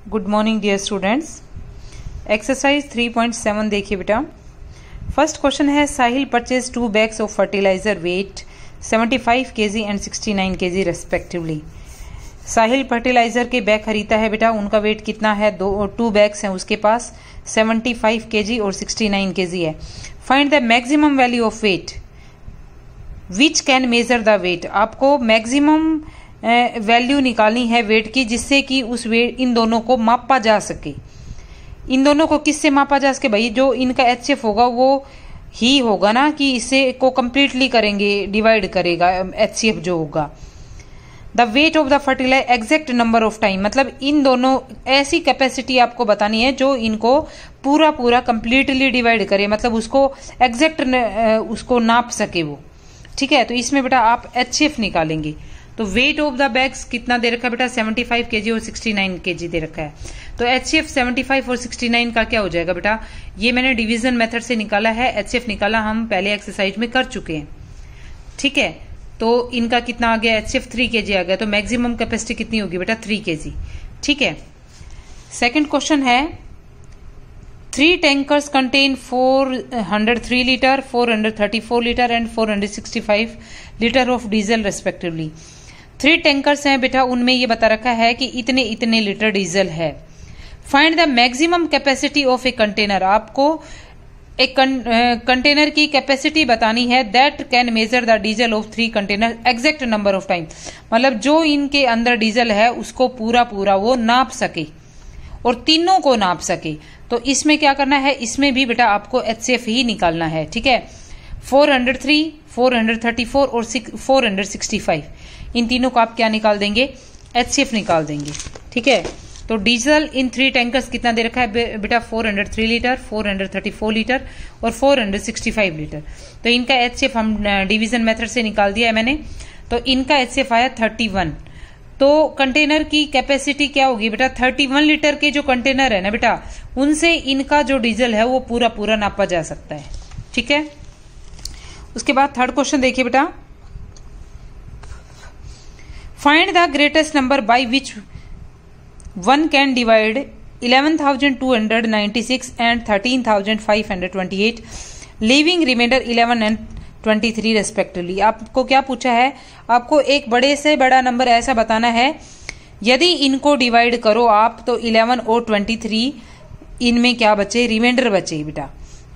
Good morning dear students. Exercise 3.7 देखिए बेटा। First question है Sahil purchase 2 bags of fertiliser weight 75 kg and 69 kg respectively. Sahil fertiliser के bag खरीदता है बेटा, उनका वेट कितना है? 2 बैग्स हैं उसके पास, 75 kg और 69 kg है। Find the maximum value of weight which can measure the weight. आपको मैक्सिमम वैल्यू निकालनी है वेट की, जिससे कि उस वेट इन दोनों को मापा जा सके। इन दोनों को किससे मापा जा सके भाई? जो इनका HCF होगा वो ही होगा ना, कि इसे को कंप्लीटली करेंगे, डिवाइड करेगा HCF जो होगा। The weight of the fertiliser exact number of time, मतलब इन दोनों ऐसी कैपेसिटी आपको बतानी है जो इनको पूरा कंप्लीटली डिवाइड करे, मतलब उसको एग्जैक्ट उसको नाप सके वो। ठीक है, तो इसमें बेटा आप HCF निकालेंगे। तो वेट ऑफ द बैग्स कितना दे रखा है बेटा? 75 kg और 69 kg दे रखा है। तो HCF 75 और 69 का क्या हो जाएगा बेटा? ये मैंने डिवीजन मेथड से निकाला है। HCF निकाला हम पहले एक्सरसाइज में कर चुके हैं। ठीक है, तो इनका कितना आ गया? HCF 3 kg आ गया। तो मैक्सिमम कैपेसिटी कितनी होगी बेटा? 3 kg। ठीक है, सेकेंड क्वेश्चन है 3 tankers contain 403 litre, 434 litre and 465 litre of diesel respectively. 3 tankers हैं बेटा, उनमें ये बता रखा है कि इतने इतने लीटर डीजल है। Find the maximum capacity of a container. आपको एक कंटेनर की कैपेसिटी बतानी है that can measure the diesel of 3 container exact number of time, मतलब जो इनके अंदर डीजल है उसको पूरा वो नाप सके और तीनों को नाप सके। तो इसमें क्या करना है? इसमें भी बेटा आपको HCF ही निकालना है। ठीक है, 403, 434 और 465, इन तीनों को आप क्या निकाल देंगे? HCF निकाल देंगे। ठीक है, तो डीजल इन 3 टैंकर्स कितना दे रखा है बेटा? 403 लीटर, 434 लीटर और 465 लीटर। तो इनका HCF हम डिवीजन मेथड से निकाल दिया है मैंने। तो इनका HCF आया 31। तो कंटेनर की कैपेसिटी क्या होगी बेटा? 31 लीटर के जो कंटेनर है ना बेटा, उनसे इनका जो डीजल है वो पूरा नापा जा सकता है। ठीक है, उसके बाद थर्ड क्वेश्चन देखिए बेटा। Find the greatest number by which one can divide 11,296 and 13,528, leaving remainder 11 and 23 respectively. आपको क्या पूछा है? आपको एक बड़े से बड़ा नंबर ऐसा बताना है, यदि इनको डिवाइड करो आप तो 11 और 23 इनमें क्या बचे? रिमाइंडर बचे बेटा।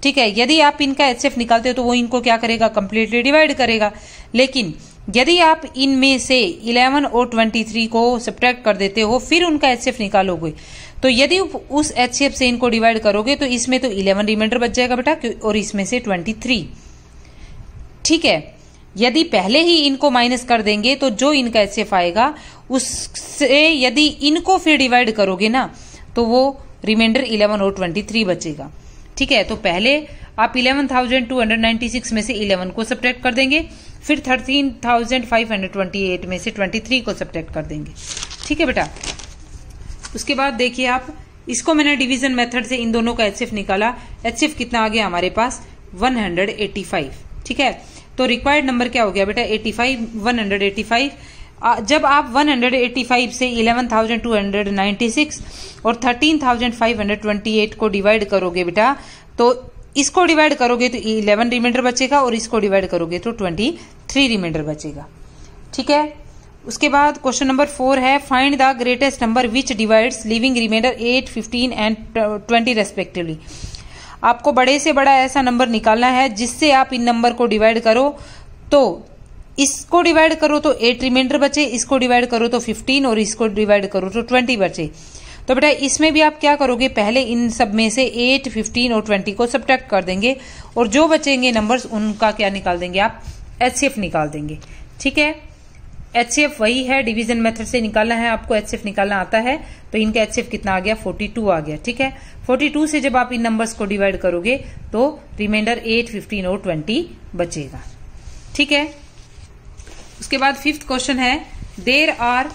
ठीक है, यदि आप इनका HCF निकालते हो तो वो इनको क्या करेगा? कंप्लीटली डिवाइड करेगा। लेकिन यदि आप इनमें से 11 और 23 को सब्ट्रैक्ट कर देते हो, फिर उनका HCF निकालोगे, तो यदि उस HCF से इनको डिवाइड करोगे तो इसमें तो 11 रिमाइंडर बच जाएगा बेटा, और इसमें से 23। ठीक है, यदि पहले ही इनको माइनस कर देंगे तो जो इनका HCF आएगा उससे यदि इनको फिर डिवाइड करोगे ना तो वो रिमाइंडर 11 और 23 बचेगा। ठीक है, तो पहले आप 11,296 में से 11 को सब्ट्रैक्ट कर देंगे, फिर 13,528 में से 23 को सब्ट्रैक्ट कर देंगे। ठीक है बेटा, उसके बाद देखिए आप, इसको मैंने डिवीजन मेथड से इन दोनों का HCF निकाला। HCF कितना आ गया हमारे पास? 185। ठीक है, तो रिक्वायर्ड नंबर क्या हो गया बेटा? 85, 185। जब आप 185 से 11,296 और 13,528 को डिवाइड करोगे बेटा, तो इसको डिवाइड करोगे तो 11 रिमाइंडर बचेगा और इसको डिवाइड करोगे तो 23 रिमाइंडर बचेगा। ठीक है, उसके बाद क्वेश्चन नंबर 4 है find the greatest number which divides leaving remainder 8, 15 and 20 respectively. आपको बड़े से बड़ा ऐसा नंबर निकालना है जिससे आप इन नंबर को डिवाइड करो, तो इसको डिवाइड करो तो 8 रिमाइंडर बचे, इसको डिवाइड करो तो 15 और इसको डिवाइड करो तो 20 बचे। तो बेटा इसमें भी आप क्या करोगे? पहले इन सब में से 8, 15 और 20 को सब्ट्रैक्ट कर देंगे और जो बचेंगे नंबर्स उनका क्या निकाल देंगे? आप HCF निकाल देंगे। ठीक है, HCF वही है, डिवीजन मेथड से निकालना है आपको। HCF निकालना आता है तो इनका HCF कितना आ गया? 42 आ गया। ठीक है, 42 से जब आप इन नंबर्स को डिवाइड करोगे तो रिमाइंडर 8, 15 और 20 बचेगा। ठीक है, उसके बाद फिफ्थ क्वेश्चन है there are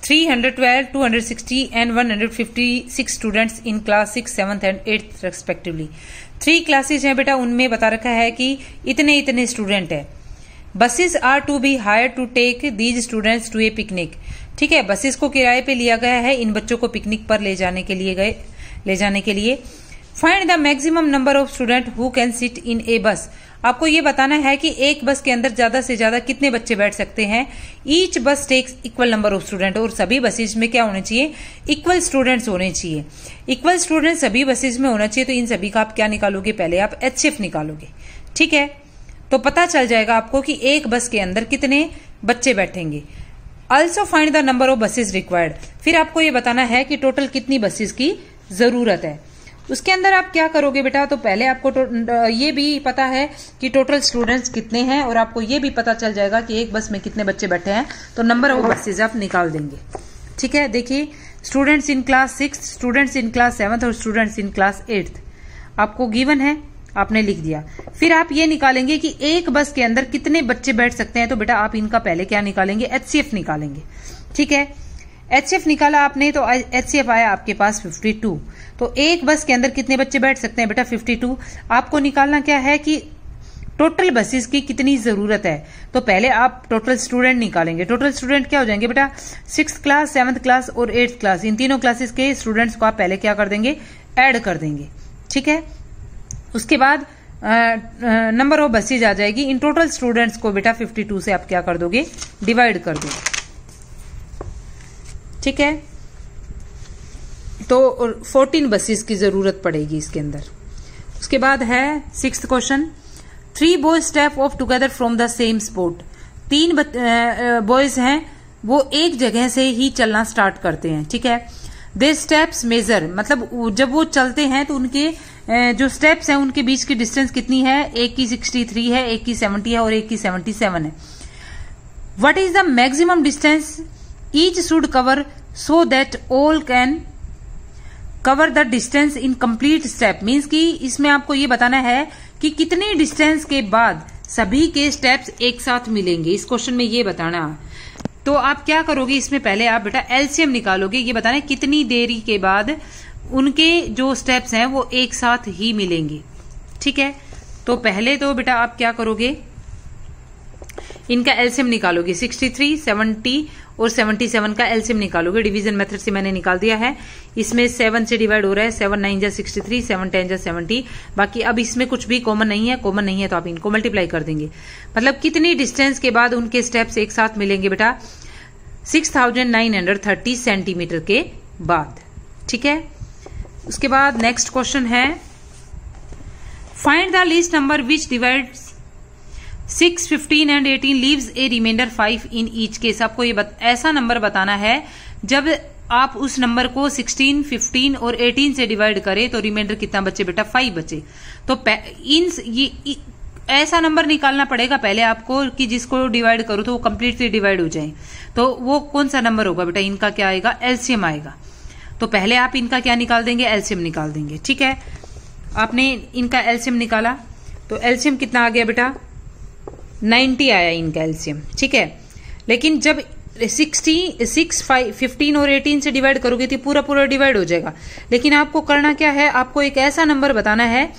312, 260 and 156 students in class 6, 7th and 8th respectively. 3 classes हैं बेटा, उनमें बता रखा है कि इतने इतने स्टूडेंट है। Buses are to be hired to take these students to a picnic. ठीक है, बसेस को किराए पे लिया गया है इन बच्चों को पिकनिक पर ले जाने के लिए। Find the maximum number of student who can sit in a bus. आपको ये बताना है कि एक बस के अंदर ज्यादा से ज्यादा कितने बच्चे बैठ सकते हैं। Each bus takes equal number of student, और सभी बसेज में क्या होने चाहिए, इक्वल स्टूडेंट्स होने चाहिए। इक्वल स्टूडेंट सभी बसेज में होना चाहिए। तो इन सभी का आप क्या निकालोगे, पहले आप HCF निकालोगे। ठीक है, तो पता चल जाएगा आपको कि एक बस के अंदर कितने बच्चे बैठेंगे। Also find the number of buses required. फिर आपको ये बताना है कि टोटल कितनी बसेज की जरूरत है। उसके अंदर आप क्या करोगे बेटा, तो पहले आपको ये भी पता है कि टोटल स्टूडेंट्स कितने हैं, और आपको ये भी पता चल जाएगा कि एक बस में कितने बच्चे बैठे हैं। तो नंबर ऑफ बसेज आप निकाल देंगे। ठीक है, देखिए students in class 6, students in class 7 और स्टूडेंट्स इन क्लास 8 आपको गिवन है, आपने लिख दिया। फिर आप ये निकालेंगे कि एक बस के अंदर कितने बच्चे बैठ सकते हैं। तो बेटा आप इनका पहले क्या निकालेंगे, HCF निकालेंगे। ठीक है, HCF निकाला आपने तो HCF आया आपके पास 52। तो एक बस के अंदर कितने बच्चे बैठ सकते हैं बेटा, 52। आपको निकालना क्या है कि टोटल बसेस की कितनी जरूरत है। तो पहले आप टोटल स्टूडेंट निकालेंगे। टोटल स्टूडेंट क्या हो जाएंगे बेटा, 6th क्लास, 7th क्लास और 8th क्लास, इन तीनों क्लासेस के स्टूडेंट्स को आप पहले क्या कर देंगे, ऐड कर देंगे। ठीक है, उसके बाद नंबर ऑफ बसेज आ जाएगी। इन टोटल स्टूडेंट्स को बेटा 52 से आप क्या कर दोगे, डिवाइड कर दोगे। ठीक है, तो 14 बसेस की जरूरत पड़ेगी इसके अंदर। उसके बाद है 6th question, 3 boys step of together from the same spot. 3 boys हैं, वो एक जगह से ही चलना स्टार्ट करते हैं। ठीक है, दे स्टेप्स मेजर, मतलब जब वो चलते हैं तो उनके जो स्टेप्स हैं उनके बीच की डिस्टेंस कितनी है, एक की 63 है, एक की 70 है और एक की 77 है। What is the maximum distance each should cover so that all can cover the distance in complete step. Means कि इसमें आपको ये बताना है कि कितनी डिस्टेंस के बाद सभी के स्टेप्स एक साथ मिलेंगे। इस क्वेश्चन में ये बताना। तो आप क्या करोगे, इसमें पहले आप बेटा LCM निकालोगे। ये बताना कितनी देरी के बाद उनके जो स्टेप्स हैं वो एक साथ ही मिलेंगे। ठीक है, तो पहले तो बेटा आप क्या करोगे, इनका LCM निकालोगे। 63, 70 और 77 का LCM निकालोगे। डिवीजन मेथड से मैंने निकाल दिया है। इसमें 7 से डिवाइड हो रहा है, 7 9 जा 63, 7 10 जा 70। बाकी अब इसमें कुछ भी कॉमन नहीं है, तो आप इनको मल्टीप्लाई कर देंगे। मतलब कितनी डिस्टेंस के बाद उनके स्टेप्स एक साथ मिलेंगे बेटा, 6930 सेंटीमीटर के बाद। ठीक है, उसके बाद नेक्स्ट क्वेश्चन है, find the least number which divides 6, 15 and 18 leaves a remainder 5 in each case. आपको ये ऐसा नंबर बताना है जब आप उस नंबर को 16, 15 और 18 से डिवाइड करें तो रिमाइंडर कितना बचे बेटा, 5 बचे। तो ऐसा नंबर निकालना पड़ेगा पहले आपको कि जिसको डिवाइड करो तो वो कंप्लीटली डिवाइड हो जाए। तो वो कौन सा नंबर होगा बेटा, इनका क्या आएगा, LCM आएगा। तो पहले आप इनका क्या निकाल देंगे, LCM निकाल देंगे। ठीक है, आपने इनका LCM निकाला तो LCM कितना आ गया बेटा, 90 आया इनका LCM। ठीक है, लेकिन जब 6, 15 और 18 से डिवाइड करोगे तो पूरा डिवाइड हो जाएगा। लेकिन आपको करना क्या है, आपको एक ऐसा नंबर बताना है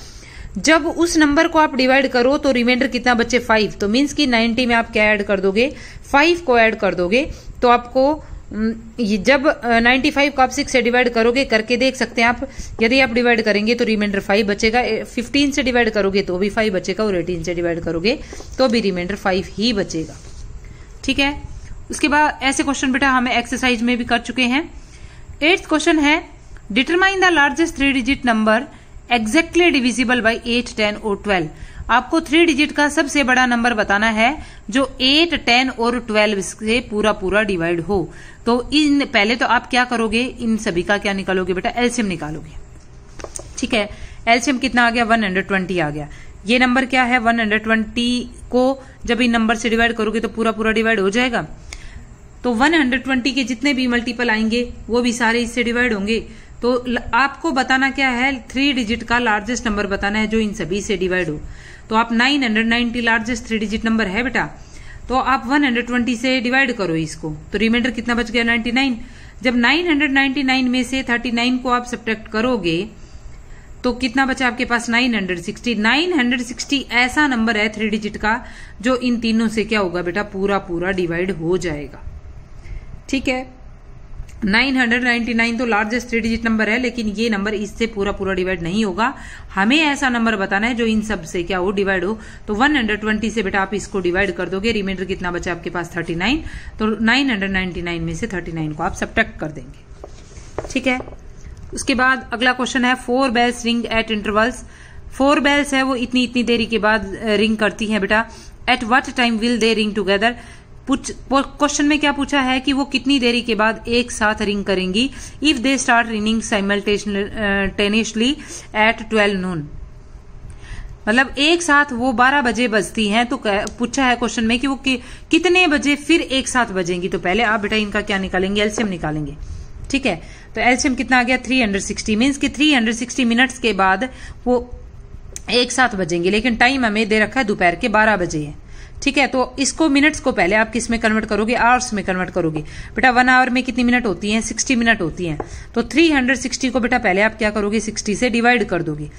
जब उस नंबर को आप डिवाइड करो तो रिमाइंडर कितना बचे, 5। तो मीन्स कि 90 में आप क्या ऐड कर दोगे, 5 को ऐड कर दोगे। तो आपको जब 95 को आप 6 से डिवाइड करोगे, करके देख सकते हैं आप, यदि आप डिवाइड करेंगे तो रिमाइंडर 5 बचेगा। 15 से डिवाइड करोगे तो भी 5 बचेगा और 18 से डिवाइड करोगे तो भी रिमाइंडर 5 ही बचेगा। ठीक है, उसके बाद ऐसे क्वेश्चन बेटा हमें एक्सरसाइज में भी कर चुके हैं। 8th क्वेश्चन है, determine the largest 3 digit number exactly divisible by 8, 10 और 12। आपको 3 डिजिट का सबसे बड़ा नंबर बताना है जो 8, 10 और 12 से पूरा डिवाइड हो। तो इन पहले तो आप क्या करोगे, इन सभी का क्या निकालोगे बेटा, LCM निकालोगे। ठीक है, LCM कितना आ गया, 120 आ गया। ये नंबर क्या है, 120 को जब इन नंबर से डिवाइड करोगे तो पूरा डिवाइड हो जाएगा। तो 120 के जितने भी मल्टीपल आएंगे वो भी सारे इससे डिवाइड होंगे। तो आपको बताना क्या है, 3 डिजिट का लार्जेस्ट नंबर बताना है जो इन सभी से डिवाइड हो। तो आप 990 लार्जेस्ट 3 डिजिट नंबर है बेटा, तो आप 120 से डिवाइड करो इसको, तो रिमाइंडर कितना बच गया, 99। जब 999 में से 39 को आप सब्ट्रैक्ट करोगे तो कितना बचा आपके पास, 960। 960 ऐसा नंबर है 3 डिजिट का जो इन तीनों से क्या होगा बेटा, पूरा डिवाइड हो जाएगा। ठीक है। 999 तो लार्जेस्ट 3 डिजिट नंबर है, लेकिन ये नंबर इससे पूरा पूरा डिवाइड नहीं होगा। हमें ऐसा नंबर बताना है जो इन सब से क्या हो, डिवाइड हो। तो 120 से बेटा आप इसको डिवाइड कर दोगे, रिमाइंडर कितना बचा आपके पास 39। तो 999 में से 39 को आप सब्ट्रैक्ट कर देंगे। ठीक है। उसके बाद अगला क्वेश्चन है 4 bells ring at intervals. 4 bells है वो इतनी इतनी देरी के बाद रिंग करती है बेटा। At what time will they ring together. Question में क्या पूछा है कि वो कितनी देरी के बाद एक साथ रिंग करेंगी। If they start ringing simultaneously eight 12 नून, मतलब एक साथ वो 12 बजे बजती हैं। तो पूछा है क्वेश्चन में कि वो कितने बजे फिर एक साथ बजेंगी। तो पहले आप बेटा इनका क्या निकालेंगे, एलसीएम निकालेंगे। ठीक है। तो एलसीएम कितना आ गया 360, मीन्स कि 360 मिनट्स के बाद वो एक साथ बजेंगे, लेकिन टाइम हमें दे रखा है दोपहर के 12 बजे है। ठीक है। तो इसको मिनट्स को पहले आप किस में कन्वर्ट करोगे, आवर्स में कन्वर्ट करोगे। बेटा 1 आवर में कितनी मिनट होती हैं, 60 मिनट होती हैं। तो 360 को बेटा पहले आप क्या करोगे, 60 से डिवाइड कर दोगे।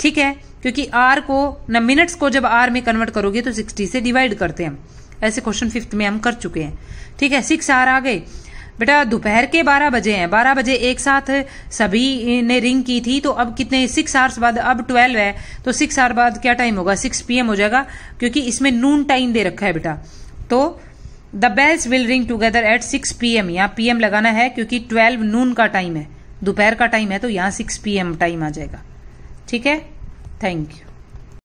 ठीक है। क्योंकि आर को न मिनट्स को जब आर में कन्वर्ट करोगे तो 60 से डिवाइड करते हैं हम। ऐसे क्वेश्चन 5th में हम कर चुके हैं। ठीक है। 6 आवर आ गए बेटा, दोपहर के 12 बजे हैं। 12 बजे एक साथ सभी ने रिंग की थी, तो अब कितने 6 आवर्स बाद अब 12 है, तो 6 आवर बाद क्या टाइम होगा, 6 PM हो जाएगा, क्योंकि इसमें नून टाइम दे रखा है बेटा। तो the bells will ring together at 6 PM। यहाँ PM लगाना है क्योंकि 12 नून का टाइम है, दोपहर का टाइम है, तो यहाँ 6 PM टाइम आ जाएगा। ठीक है। Thank you.